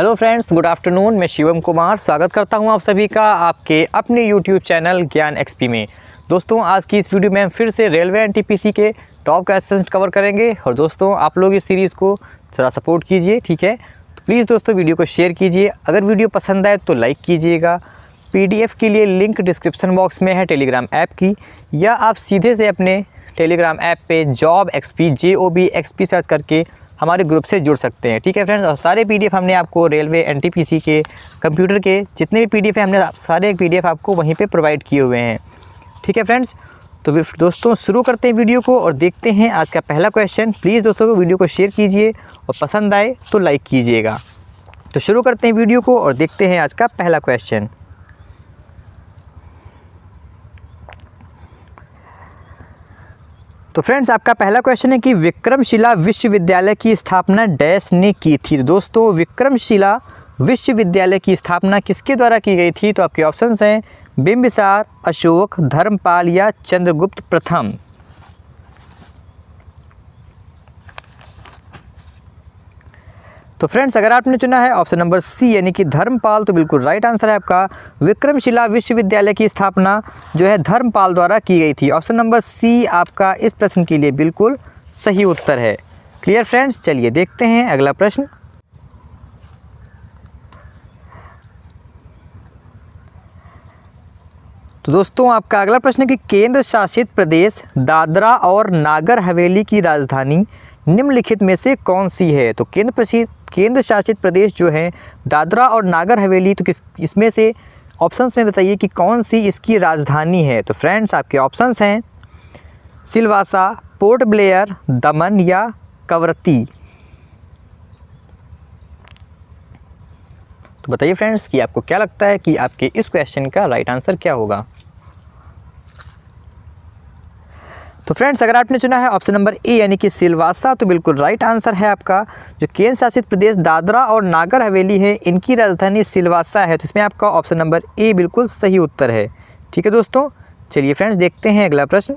Hello friends, good afternoon. मैं शिवम कुमार स्वागत करता हूं आप सभी का आपके अपने यूट्यूब चैनल ज्ञान एक्सपी में। दोस्तों, आज की इस वीडियो में हम फिर से रेलवे एनटीपीसी के टॉप क्वेश्चंस कवर करेंगे। और दोस्तों, आप लोग इस सीरीज़ को थोड़ा सपोर्ट कीजिए, ठीक है। तो प्लीज़ दोस्तों वीडियो को शेयर कीजिए। अगर वीडियो पसंद आए तो लाइक कीजिएगा। PDF के लिए लिंक डिस्क्रिप्शन बॉक्स में है टेलीग्राम ऐप की, या आप सीधे से अपने टेलीग्राम ऐप पे जॉब एक्सपी JOB सर्च करके हमारे ग्रुप से जुड़ सकते हैं, ठीक है फ्रेंड्स। और सारे PDF हमने आपको रेलवे एनटीपीसी के कंप्यूटर के जितने भी PDF हैं हमने सारे PDF आपको वहीं पे प्रोवाइड किए हुए हैं, ठीक है फ्रेंड्स। तो दोस्तों शुरू करते हैं वीडियो को और देखते हैं आज का पहला क्वेश्चन। प्लीज़ दोस्तों को वीडियो को शेयर कीजिए और पसंद आए तो लाइक कीजिएगा। तो शुरू करते हैं वीडियो को और देखते हैं आज का पहला क्वेश्चन। तो फ्रेंड्स, आपका पहला क्वेश्चन है कि विक्रमशिला विश्वविद्यालय की स्थापना डैश ने की थी। दोस्तों, विक्रमशिला विश्वविद्यालय की स्थापना किसके द्वारा की गई थी? तो आपके ऑप्शंस हैं बिंबिसार, अशोक, धर्मपाल या चंद्रगुप्त प्रथम। तो फ्रेंड्स, अगर आपने चुना है ऑप्शन नंबर सी यानी कि धर्मपाल, तो बिल्कुल राइट आंसर है आपका। विक्रमशिला विश्वविद्यालय की स्थापना जो है धर्मपाल द्वारा की गई थी। ऑप्शन नंबर सी आपका इस प्रश्न के लिए बिल्कुल सही उत्तर है। क्लियर फ्रेंड्स, चलिए देखते हैं अगला प्रश्न। तो दोस्तों, आपका अगला प्रश्न है कि केंद्र शासित प्रदेश दादरा और नागर हवेली की राजधानी निम्नलिखित में से कौन सी है? तो केंद्र शासित प्रदेश जो है दादरा और नागर हवेली, तो इसमें से ऑप्शंस में बताइए कि कौन सी इसकी राजधानी है। तो फ्रेंड्स, आपके ऑप्शंस हैं सिलवासा, पोर्ट ब्लेयर, दमन या कवरत्ती। तो बताइए फ्रेंड्स कि आपको क्या लगता है कि आपके इस क्वेश्चन का राइट आंसर क्या होगा। तो फ्रेंड्स, अगर आपने चुना है ऑप्शन नंबर ए यानी कि सिलवासा, तो बिल्कुल राइट आंसर है आपका। जो केंद्र शासित प्रदेश दादरा और नागर हवेली है, इनकी राजधानी सिलवासा है। तो इसमें आपका ऑप्शन नंबर ए बिल्कुल सही उत्तर है, ठीक है दोस्तों। चलिए फ्रेंड्स देखते हैं अगला प्रश्न।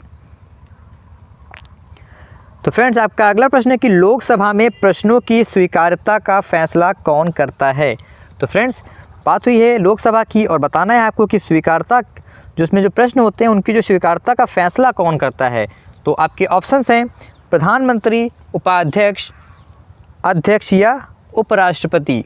तो फ्रेंड्स, आपका अगला प्रश्न है कि लोकसभा में प्रश्नों की स्वीकार्यता का फैसला कौन करता है? तो फ्रेंड्स, बात हुई है लोकसभा की और बताना है आपको कि स्वीकार्यता जो उसमें जो प्रश्न होते हैं उनकी जो स्वीकार्यता का फैसला कौन करता है। तो आपके ऑप्शंस हैं प्रधानमंत्री, उपाध्यक्ष, अध्यक्ष या उपराष्ट्रपति।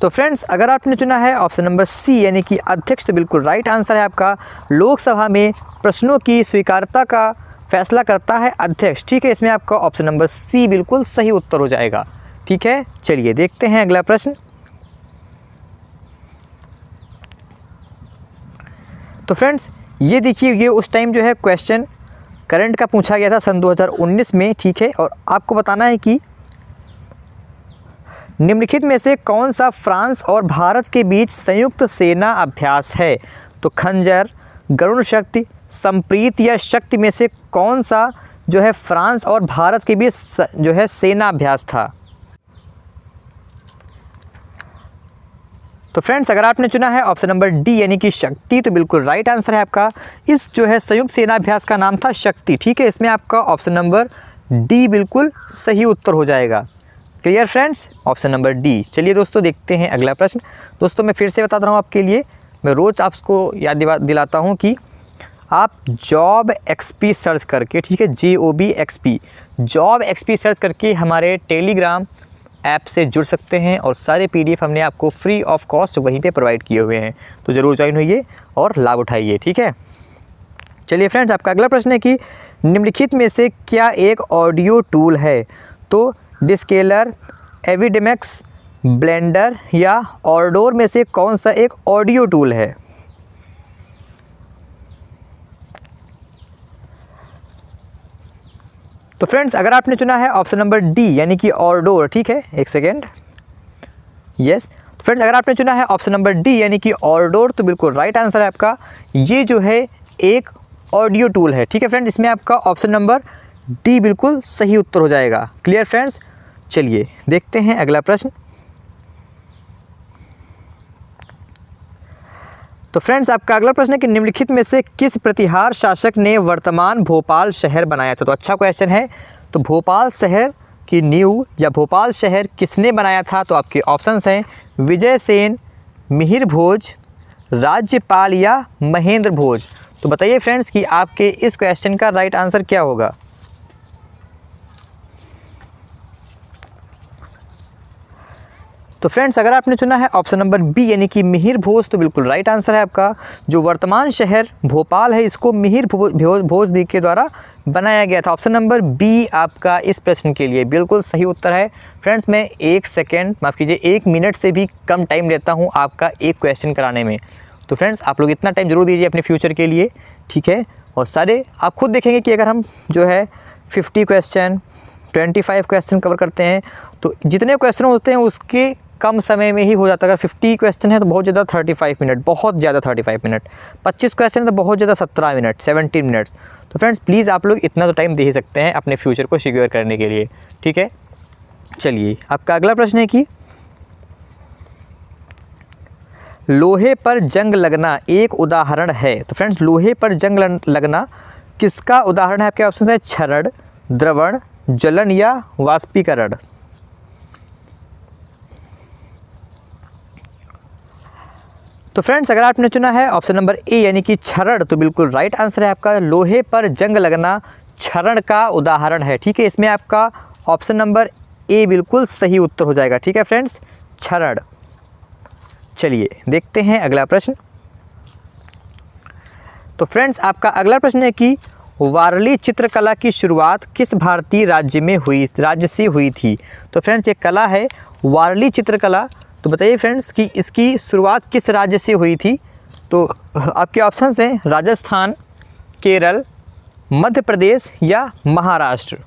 तो फ्रेंड्स, अगर आपने चुना है ऑप्शन नंबर सी यानी कि अध्यक्ष, तो बिल्कुल राइट आंसर है आपका। लोकसभा में प्रश्नों की स्वीकार्यता का फैसला करता है अध्यक्ष, ठीक है। इसमें आपका ऑप्शन नंबर सी बिल्कुल सही उत्तर हो जाएगा, ठीक है। चलिए देखते हैं अगला प्रश्न। तो फ्रेंड्स, ये देखिए, ये उस टाइम जो है क्वेश्चन करंट का पूछा गया था सन 2019 में, ठीक है। और आपको बताना है कि निम्नलिखित में से कौन सा फ्रांस और भारत के बीच संयुक्त सेना अभ्यास है? तो खंजर, गरुण शक्ति, संप्रीत या शक्ति में से कौन सा जो है फ्रांस और भारत के बीच जो है सेना अभ्यास था? तो फ्रेंड्स, अगर आपने चुना है ऑप्शन नंबर डी यानी कि शक्ति, तो बिल्कुल राइट आंसर है आपका। इस जो है संयुक्त सेना अभ्यास का नाम था शक्ति, ठीक है। इसमें आपका ऑप्शन नंबर डी बिल्कुल सही उत्तर हो जाएगा। Clear friends, option number D. चलिए दोस्तों देखते हैं अगला प्रश्न। दोस्तों, मैं फिर से बता रहा हूँ आपके लिए, मैं रोज़ आपको याद दिलाता हूँ कि आप जॉब एक्सपी सर्च करके, ठीक है, JOB जॉब एक्सपी सर्च करके हमारे टेलीग्राम ऐप से जुड़ सकते हैं। और सारे PDF हमने आपको फ्री ऑफ कॉस्ट वहीं पे प्रोवाइड किए हुए हैं, तो ज़रूर ज्वाइन होइए और लाभ उठाइए, ठीक है। चलिए फ्रेंड्स, आपका अगला प्रश्न है कि निम्नलिखित में से क्या एक ऑडियो टूल है? तो डिस्केलर, एविडेमेक्स, ब्लेंडर या ऑर्डोर में से कौन सा एक ऑडियो टूल है? तो फ्रेंड्स, अगर आपने चुना है ऑप्शन नंबर डी यानी कि ऑर्डोर, ठीक है, एक सेकेंड, यस। फ्रेंड्स, अगर आपने चुना है ऑप्शन नंबर डी यानी कि ऑर्डोर, तो बिल्कुल राइट आंसर है आपका। ये जो है एक ऑडियो टूल है, ठीक है फ्रेंड्स। इसमें आपका ऑप्शन नंबर डी बिल्कुल सही उत्तर हो जाएगा। क्लियर फ्रेंड्स, चलिए देखते हैं अगला प्रश्न। तो फ्रेंड्स, आपका अगला प्रश्न है कि निम्नलिखित में से किस प्रतिहार शासक ने वर्तमान भोपाल शहर बनाया था? तो अच्छा क्वेश्चन है। तो भोपाल शहर की नींव या भोपाल शहर किसने बनाया था? तो आपके ऑप्शंस हैं विजय सेन, मिहिर भोज, राज्यपाल या महेंद्र भोज। तो बताइए फ्रेंड्स कि आपके इस क्वेश्चन का राइट आंसर क्या होगा। तो फ्रेंड्स अगर आपने चुना है ऑप्शन नंबर बी यानी कि मिहिर भोज तो बिल्कुल राइट आंसर है आपका। जो वर्तमान शहर भोपाल है इसको मिहिर भोज के द्वारा बनाया गया था। ऑप्शन नंबर बी आपका इस प्रश्न के लिए बिल्कुल सही उत्तर है। फ्रेंड्स मैं 1 सेकेंड माफ़ कीजिए 1 मिनट से भी कम टाइम लेता हूँ आपका एक क्वेश्चन कराने में। तो फ्रेंड्स आप लोग इतना टाइम जरूर दीजिए अपने फ्यूचर के लिए, ठीक है। और सारे आप खुद देखेंगे कि अगर हम जो है 50 क्वेश्चन 25 क्वेश्चन कवर करते हैं तो जितने क्वेश्चन होते हैं उसके कम समय में ही हो जाता है। अगर 50 क्वेश्चन है तो बहुत ज़्यादा 35 मिनट, बहुत ज़्यादा 35 मिनट। 25 क्वेश्चन है तो बहुत ज़्यादा 17 मिनट, 17 मिनट्स। तो फ्रेंड्स प्लीज़ आप लोग इतना तो टाइम दे ही सकते हैं अपने फ्यूचर को सिक्योर करने के लिए, ठीक है। चलिए आपका अगला प्रश्न है कि लोहे पर जंग लगना एक उदाहरण है। तो फ्रेंड्स लोहे पर जंग लगना किसका उदाहरण है? आपके ऑप्शन है क्षरण, द्रवण, ज्वलन या वाष्पीकरण। तो फ्रेंड्स अगर आपने चुना है ऑप्शन नंबर ए यानी कि क्षरण तो बिल्कुल राइट आंसर है आपका। लोहे पर जंग लगना क्षरण का उदाहरण है, ठीक है। इसमें आपका ऑप्शन नंबर ए बिल्कुल सही उत्तर हो जाएगा, ठीक है फ्रेंड्स, क्षरण। चलिए देखते हैं अगला प्रश्न। तो फ्रेंड्स आपका अगला प्रश्न है कि वारली चित्रकला की शुरुआत किस भारतीय राज्य से हुई थी? तो फ्रेंड्स ये कला है वारली चित्रकला। तो बताइए फ्रेंड्स कि इसकी शुरुआत किस राज्य से हुई थी? तो आपके ऑप्शंस हैं राजस्थान, केरल, मध्य प्रदेश या महाराष्ट्र।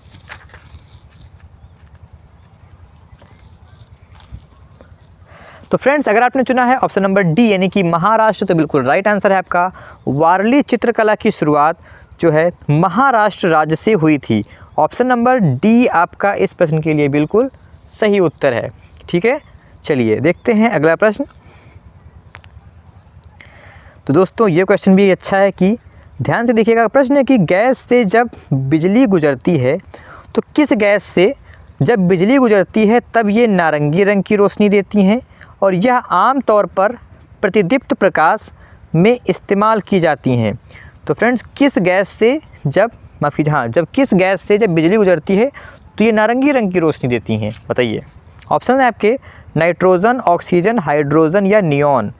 तो फ्रेंड्स अगर आपने चुना है ऑप्शन नंबर डी यानी कि महाराष्ट्र तो बिल्कुल राइट आंसर है आपका। वारली चित्रकला की शुरुआत जो है महाराष्ट्र राज्य से हुई थी। ऑप्शन नंबर डी आपका इस प्रश्न के लिए बिल्कुल सही उत्तर है, ठीक है। चलिए देखते हैं अगला प्रश्न। तो दोस्तों ये क्वेश्चन भी अच्छा है कि ध्यान से देखिएगा। प्रश्न है कि गैस से जब बिजली गुजरती है तो किस गैस से जब बिजली गुजरती है तब ये नारंगी रंग की रोशनी देती हैं और यह आम तौर पर प्रतिदीप्त प्रकाश में इस्तेमाल की जाती हैं। तो फ्रेंड्स किस गैस से जब किस गैस से जब बिजली गुजरती है तो ये नारंगी रंग की रोशनी देती हैं, बताइए। ऑप्शन है आपके नाइट्रोजन, ऑक्सीजन, हाइड्रोजन या नियॉन।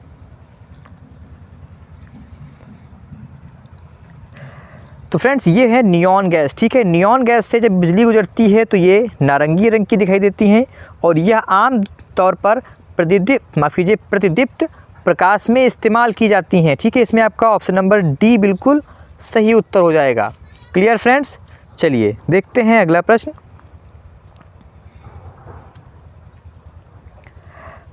तो फ्रेंड्स ये है नियॉन गैस, ठीक है। नियॉन गैस से जब बिजली गुजरती है तो ये नारंगी रंग की दिखाई देती हैं और यह आम तौर पर प्रतिदीप्त प्रकाश में इस्तेमाल की जाती हैं, ठीक है। इसमें आपका ऑप्शन नंबर डी बिल्कुल सही उत्तर हो जाएगा। Clear friends. चलिए देखते हैं अगला प्रश्न।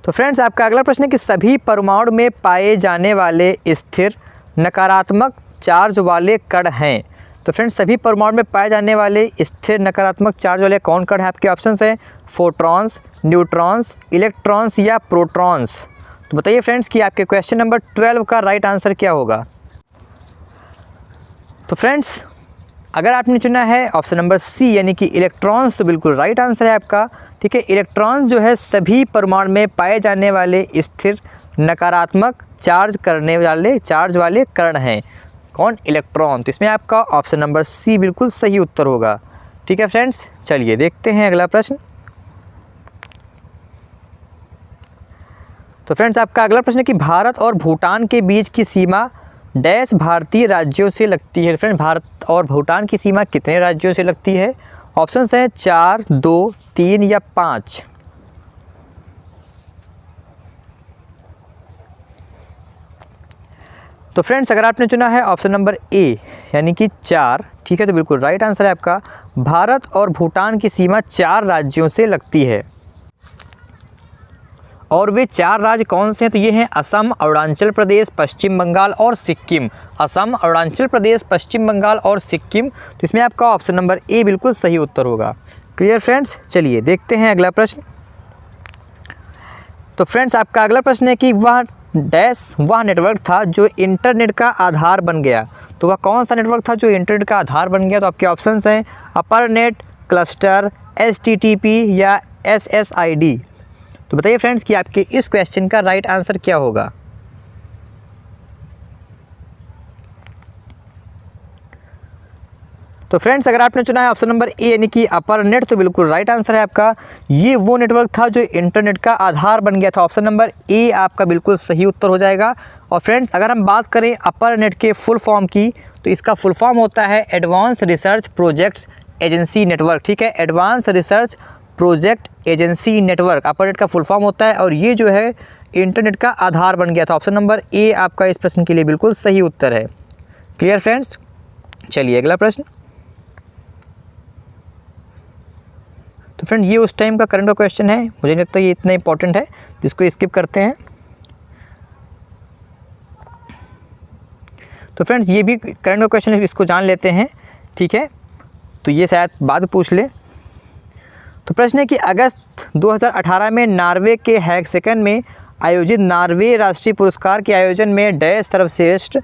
तो फ्रेंड्स आपका अगला प्रश्न है कि सभी परमाणु में पाए जाने वाले स्थिर नकारात्मक चार्ज वाले कण हैं। तो फ्रेंड्स सभी परमाणु में पाए जाने वाले स्थिर नकारात्मक चार्ज वाले कौन कण हैं? आपके ऑप्शंस हैं फोटॉन्स, न्यूट्रॉन्स, इलेक्ट्रॉन्स या प्रोटॉन्स। तो बताइए फ्रेंड्स कि आपके क्वेश्चन नंबर 12 का राइट आंसर क्या होगा। तो फ्रेंड्स अगर आपने चुना है ऑप्शन नंबर सी यानी कि इलेक्ट्रॉन्स तो बिल्कुल राइट आंसर है आपका, ठीक है। इलेक्ट्रॉन्स जो है सभी परमाणु में पाए जाने वाले स्थिर नकारात्मक चार्ज वाले कण हैं। कौन? इलेक्ट्रॉन। तो इसमें आपका ऑप्शन नंबर सी बिल्कुल सही उत्तर होगा, ठीक है फ्रेंड्स। चलिए देखते हैं अगला प्रश्न। तो फ्रेंड्स आपका अगला प्रश्न है कि भारत और भूटान के बीच की सीमा डैश भारतीय राज्यों से लगती है। फ्रेंड भारत और भूटान की सीमा कितने राज्यों से लगती है? ऑप्शंस हैं 4, 2, 3 या 5। तो फ्रेंड्स अगर आपने चुना है ऑप्शन नंबर ए यानी कि 4, ठीक है, तो बिल्कुल राइट आंसर है आपका। भारत और भूटान की सीमा 4 राज्यों से लगती है और वे 4 राज्य कौन से हैं? तो ये हैं असम, अरुणाचल प्रदेश, पश्चिम बंगाल और सिक्किम। असम, अरुणाचल प्रदेश, पश्चिम बंगाल और सिक्किम। तो इसमें आपका ऑप्शन नंबर ए बिल्कुल सही उत्तर होगा। Clear friends. चलिए देखते हैं अगला प्रश्न। तो फ्रेंड्स आपका अगला प्रश्न है कि वह नेटवर्क था जो इंटरनेट का आधार बन गया। तो वह कौन सा नेटवर्क था जो इंटरनेट का आधार बन गया? तो आपके ऑप्शंस हैं अपर नेट, क्लस्टर, HTTP या SSID। तो बताइए फ्रेंड्स कि आपके इस क्वेश्चन का राइट आंसर क्या होगा। तो फ्रेंड्स अगर आपने चुना है ऑप्शन नंबर ए यानी कि अपर नेट, तो बिल्कुल राइट आंसर है आपका। ये वो नेटवर्क था जो इंटरनेट का आधार बन गया था। ऑप्शन नंबर ए आपका बिल्कुल सही उत्तर हो जाएगा। और फ्रेंड्स अगर हम बात करें अपर नेट के फुल फॉर्म की, तो इसका फुल फॉर्म होता है advance research projects agency network. ठीक है, advance research project agency network ARPANET का फुल फॉर्म होता है, और ये जो है इंटरनेट का आधार बन गया था। ऑप्शन नंबर ए आपका इस प्रश्न के लिए बिल्कुल सही उत्तर है। क्लियर फ्रेंड्स, चलिए अगला प्रश्न। तो फ्रेंड ये उस टाइम का करंट का क्वेश्चन है, मुझे नहीं लगता ये इतना इंपॉर्टेंट है, जिसको स्किप करते हैं। तो फ्रेंड्स ये भी करंट का क्वेश्चन है, इसको जान लेते हैं। ठीक है, तो ये शायद बाद में पूछ ले। तो प्रश्न है कि अगस्त 2018 में नॉर्वे के हैगसेकन में आयोजित नॉर्वे राष्ट्रीय पुरस्कार के आयोजन में डैश सर्वश्रेष्ठ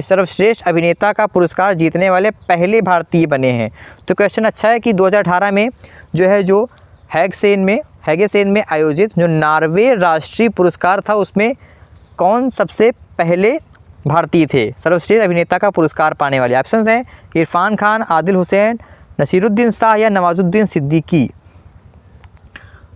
सर्वश्रेष्ठ अभिनेता का पुरस्कार जीतने वाले पहले भारतीय बने हैं। तो क्वेश्चन अच्छा है कि 2018 में जो हैगेसेन में आयोजित जो नॉर्वे राष्ट्रीय पुरस्कार था, उसमें कौन सबसे पहले भारतीय थे सर्वश्रेष्ठ अभिनेता का पुरस्कार पाने वाले। ऑप्शंस हैं इरफान खान, आदिल हुसैन, नसीरुद्दीन शाह या नवाजुद्दीन सिद्दीकी।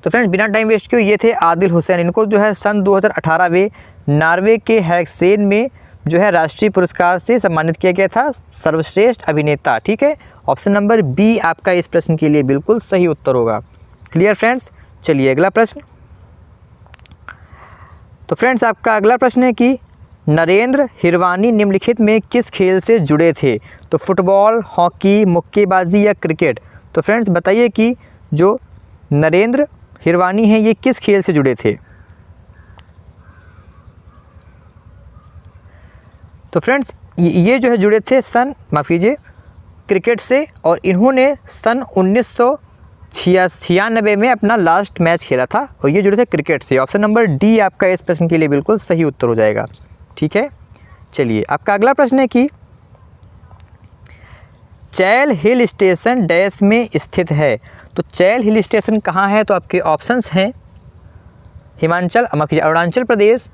तो फ्रेंड्स बिना टाइम वेस्ट किए ये थे आदिल हुसैन। इनको जो है सन 2018 में नॉर्वे के हैगसेन में जो है राष्ट्रीय पुरस्कार से सम्मानित किया गया था, सर्वश्रेष्ठ अभिनेता। ठीक है, ऑप्शन नंबर बी आपका इस प्रश्न के लिए बिल्कुल सही उत्तर होगा। क्लियर फ्रेंड्स, चलिए अगला प्रश्न। तो फ्रेंड्स आपका अगला प्रश्न है कि नरेंद्र हिरवानी निम्नलिखित में किस खेल से जुड़े थे। तो फुटबॉल, हॉकी, मुक्केबाजी या क्रिकेट। तो फ्रेंड्स बताइए कि जो नरेंद्र हिरवानी हैं ये किस खेल से जुड़े थे। तो फ्रेंड्स ये जो है जुड़े थे क्रिकेट से, और इन्होंने सन 1996 में अपना लास्ट मैच खेला था, और ये जुड़े थे क्रिकेट से। ऑप्शन नंबर डी आपका इस प्रश्न के लिए बिल्कुल सही उत्तर हो जाएगा। ठीक है, चलिए आपका अगला प्रश्न है कि चैल हिल स्टेशन डैश में स्थित है। तो चैल हिल स्टेशन कहाँ है। तो आपके ऑप्शंस हैं अरुणाचल प्रदेश,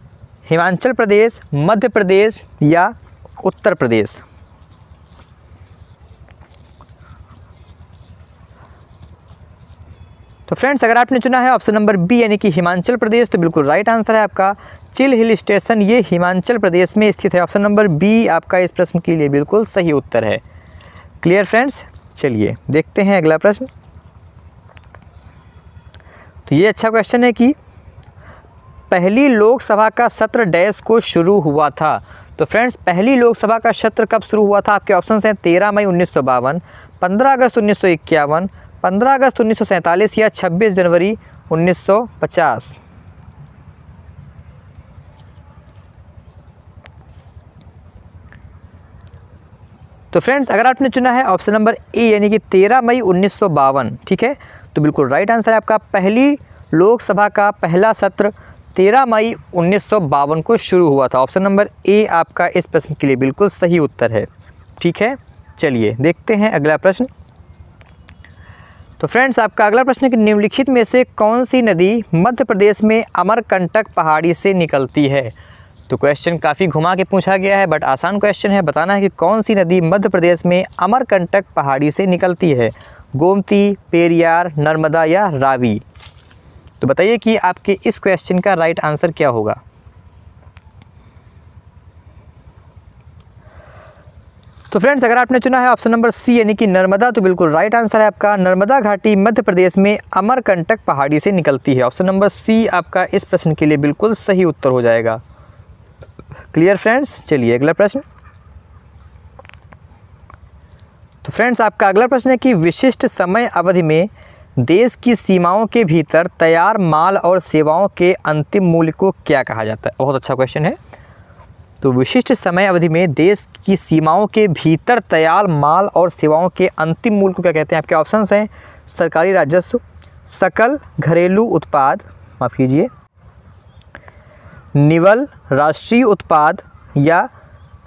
हिमाचल प्रदेश, मध्य प्रदेश या उत्तर प्रदेश। तो फ्रेंड्स अगर आपने चुना है ऑप्शन नंबर बी यानी कि हिमाचल प्रदेश, तो बिल्कुल राइट आंसर है आपका। चिल हिल स्टेशन ये हिमाचल प्रदेश में स्थित है। ऑप्शन नंबर बी आपका इस प्रश्न के लिए बिल्कुल सही उत्तर है। क्लियर फ्रेंड्स, चलिए देखते हैं अगला प्रश्न। तो ये अच्छा क्वेश्चन है कि पहली लोकसभा का सत्र डैश को शुरू हुआ था। तो फ्रेंड्स पहली लोकसभा का सत्र कब शुरू हुआ था। आपके ऑप्शंस हैं 13 मई 1952, 15 अगस्त 1951, 15 अगस्त 1947 या 26 जनवरी 1950। तो फ्रेंड्स अगर आपने चुना है ऑप्शन नंबर ए यानी कि 13 मई 1952, ठीक है, तो बिल्कुल राइट आंसर है आपका। पहली लोकसभा का पहला सत्र 13 मई 1952 को शुरू हुआ था। ऑप्शन नंबर ए आपका इस प्रश्न के लिए बिल्कुल सही उत्तर है। ठीक है, चलिए देखते हैं अगला प्रश्न। तो फ्रेंड्स आपका अगला प्रश्न है कि निम्नलिखित में से कौन सी नदी मध्य प्रदेश में अमरकंटक पहाड़ी से निकलती है। तो क्वेश्चन काफ़ी घुमा के पूछा गया है, बट आसान क्वेश्चन है। बताना है कि कौन सी नदी मध्य प्रदेश में अमरकंटक पहाड़ी से निकलती है। गोमती, पेरियार, नर्मदा या रावी। तो बताइए कि आपके इस क्वेश्चन का राइट आंसर क्या होगा। तो फ्रेंड्स अगर आपने चुना है ऑप्शन नंबर सी यानी कि नर्मदा, तो बिल्कुल राइट आंसर है आपका। नर्मदा घाटी मध्य प्रदेश में अमरकंटक पहाड़ी से निकलती है। ऑप्शन नंबर सी आपका इस प्रश्न के लिए बिल्कुल सही उत्तर हो जाएगा। क्लियर फ्रेंड्स, चलिए अगला प्रश्न। तो फ्रेंड्स आपका अगला प्रश्न है कि विशिष्ट समय अवधि में देश की सीमाओं के भीतर तैयार माल और सेवाओं के अंतिम मूल्य को क्या कहा जाता है। बहुत अच्छा क्वेश्चन है। तो विशिष्ट समय अवधि में देश की सीमाओं के भीतर तैयार माल और सेवाओं के अंतिम मूल्य को क्या कहते हैं। आपके ऑप्शंस हैं सरकारी राजस्व, सकल घरेलू उत्पाद, माफ़ कीजिए, निवल राष्ट्रीय उत्पाद या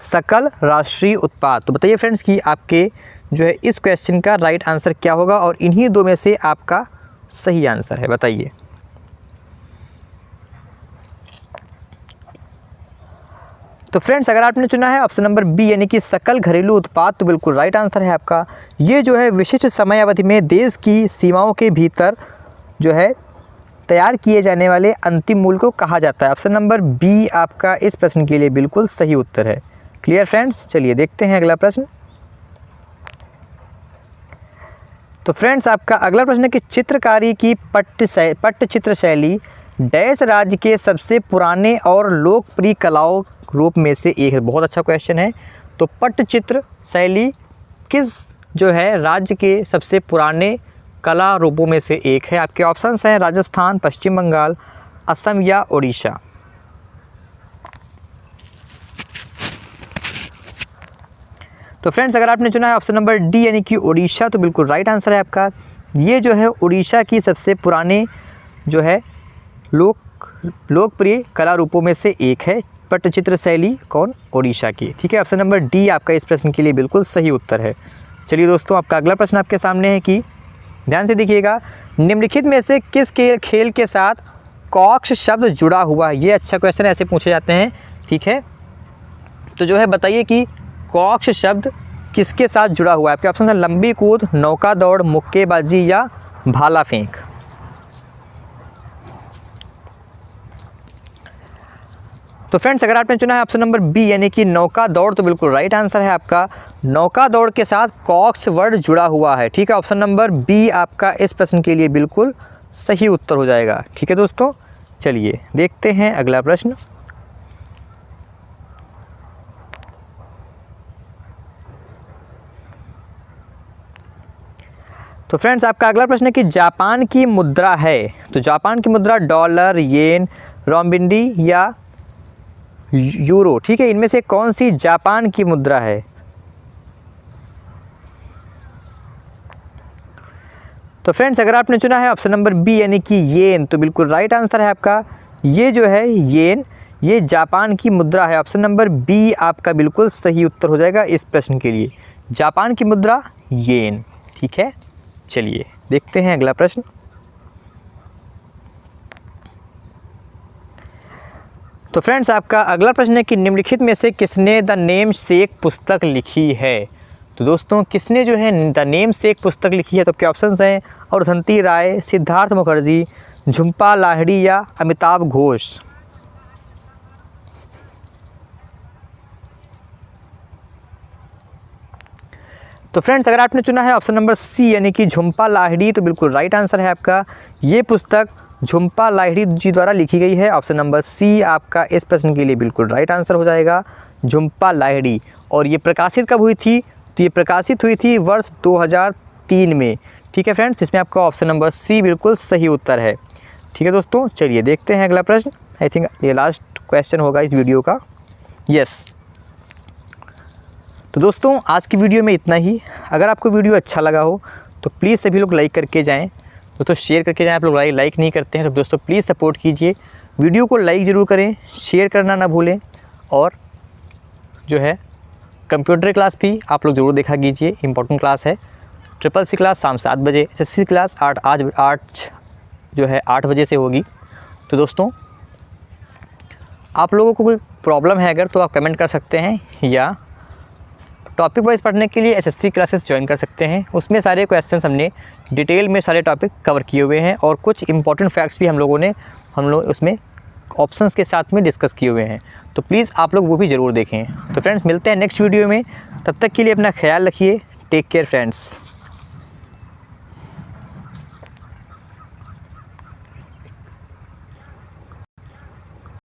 सकल राष्ट्रीय उत्पाद। तो बताइए फ्रेंड्स कि आपके जो है इस क्वेश्चन का राइट आंसर क्या होगा और इन्हीं दो में से आपका सही आंसर है, बताइए। तो फ्रेंड्स, अगर आपने चुना है ऑप्शन नंबर बी यानी कि सकल घरेलू उत्पाद, तो बिल्कुल राइट आंसर है आपका। ये जो है विशिष्ट समय अवधि में देश की सीमाओं के भीतर जो है तैयार किए जाने वाले अंतिम मूल्य को कहा जाता है। ऑप्शन नंबर बी आपका इस प्रश्न के लिए बिल्कुल सही उत्तर है। क्लियर फ्रेंड्स, चलिए देखते हैं अगला प्रश्न। तो फ्रेंड्स, आपका अगला प्रश्न है कि चित्रकारी की पट्टचित्र शैली डैश राज्य के सबसे पुराने और लोकप्रिय कलाओं रूप में से एक है। बहुत अच्छा क्वेश्चन है। तो पट्टचित्र शैली किस जो है राज्य के सबसे पुराने कला रूपों में से एक है? आपके ऑप्शंस हैं राजस्थान, पश्चिम बंगाल, असम या उड़ीसा। तो फ्रेंड्स, अगर आपने चुना है ऑप्शन नंबर डी यानी कि उड़ीसा, तो बिल्कुल राइट आंसर है आपका। ये जो है उड़ीसा की सबसे पुराने जो है लोकप्रिय कला रूपों में से एक है पट्टचित्र शैली, कौन? उड़ीसा की। ठीक है, ऑप्शन नंबर डी आपका इस प्रश्न के लिए बिल्कुल सही उत्तर है। चलिए दोस्तों, आपका अगला प्रश्न आपके सामने है कि ध्यान से देखिएगा, निम्नलिखित में से किस खेल के साथ कॉक्स शब्द जुड़ा हुआ है? ये अच्छा क्वेश्चन ऐसे पूछे जाते हैं। ठीक है, तो जो है बताइए कि कॉक्स शब्द किसके साथ जुड़ा हुआ है? आपके ऑप्शन है लंबी कूद, नौका दौड़, मुक्केबाजी या भाला फेंक। तो फ्रेंड्स, अगर आपने चुना है ऑप्शन नंबर बी यानी कि नौका दौड़, तो बिल्कुल राइट आंसर है आपका। नौका दौड़ के साथ कॉक्स वर्ड जुड़ा हुआ है। ठीक है, ऑप्शन नंबर बी आपका इस प्रश्न के लिए बिल्कुल सही उत्तर हो जाएगा। ठीक है दोस्तों, चलिए देखते हैं अगला प्रश्न। तो फ्रेंड्स, आपका अगला प्रश्न है कि जापान की मुद्रा है, तो जापान की मुद्रा डॉलर, येन, रोम्बिंडी या यूरो। ठीक है, इनमें से कौन सी जापान की मुद्रा है? तो फ्रेंड्स, अगर आपने चुना है ऑप्शन नंबर बी यानी कि येन, तो बिल्कुल राइट आंसर है आपका। ये जो है येन, ये जापान की मुद्रा है। ऑप्शन नंबर बी आपका बिल्कुल सही उत्तर हो जाएगा इस प्रश्न के लिए। जापान की मुद्रा येन। ठीक है, चलिए देखते हैं अगला प्रश्न। तो फ्रेंड्स, आपका अगला प्रश्न है कि निम्नलिखित में से किसने द नेमसेक पुस्तक लिखी है? तो दोस्तों, किसने जो है द नेमसेक पुस्तक लिखी है? तो आपके ऑप्शंस हैं अरुंधति राय, सिद्धार्थ मुखर्जी, झुंपा लाहिड़ी या अमिताभ घोष। तो फ्रेंड्स, अगर आपने चुना है ऑप्शन नंबर सी यानी कि झुंपा लाहिड़ी, तो बिल्कुल राइट आंसर है आपका। ये पुस्तक झुंपा लाहिड़ी जी द्वारा लिखी गई है। ऑप्शन नंबर सी आपका इस प्रश्न के लिए बिल्कुल राइट आंसर हो जाएगा, झुंपा लाहिड़ी। और ये प्रकाशित कब हुई थी? तो ये प्रकाशित हुई थी वर्ष 2003 में। ठीक है फ्रेंड्स, इसमें आपका ऑप्शन नंबर सी बिल्कुल सही उत्तर है। ठीक है दोस्तों, चलिए देखते हैं अगला प्रश्न। आई थिंक ये लास्ट क्वेश्चन होगा इस वीडियो का। यस, तो दोस्तों आज की वीडियो में इतना ही। अगर आपको वीडियो अच्छा लगा हो तो प्लीज़ सभी लोग लाइक करके जाएं, दोस्तों शेयर करके जाएं। आप लोग लाइक नहीं करते हैं तो दोस्तों प्लीज़ सपोर्ट कीजिए, वीडियो को लाइक ज़रूर करें, शेयर करना ना भूलें। और जो है कंप्यूटर क्लास भी आप लोग ज़रूर देखा कीजिए, इंपॉर्टेंट क्लास है। CCC क्लास शाम 7 बजे, SSC क्लास 8 बजे से होगी। तो दोस्तों आप लोगों को कोई प्रॉब्लम है अगर, तो आप कमेंट कर सकते हैं या टॉपिक वाइज पढ़ने के लिए SSC क्लासेस ज्वाइन कर सकते हैं। उसमें सारे क्वेश्चंस हमने डिटेल में सारे टॉपिक कवर किए हुए हैं और कुछ इंपॉर्टेंट फैक्ट्स भी हम लोग उसमें ऑप्शंस के साथ में डिस्कस किए हुए हैं। तो प्लीज़ आप लोग वो भी ज़रूर देखें। तो फ्रेंड्स, मिलते हैं नेक्स्ट वीडियो में, तब तक के लिए अपना ख्याल रखिए। Take care friends.